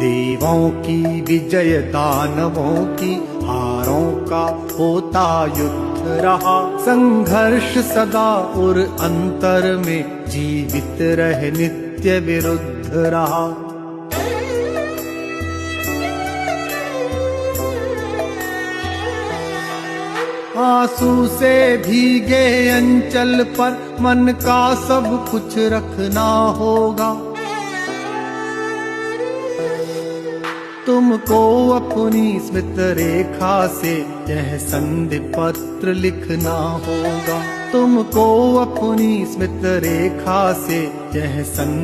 देवों की विजय दानवों की हारों का होता युद्ध रहा। संघर्ष सदा और अंतर में जीवित रह नित्य विरुद्ध रहा। आंसू से भीगे अंचल पर मन का सब कुछ रखना होगा। तुमको अपनी स्मृत रेखा से यह संधि पत्र लिखना होगा। तुमको अपनी स्मृत रेखा से यह संधि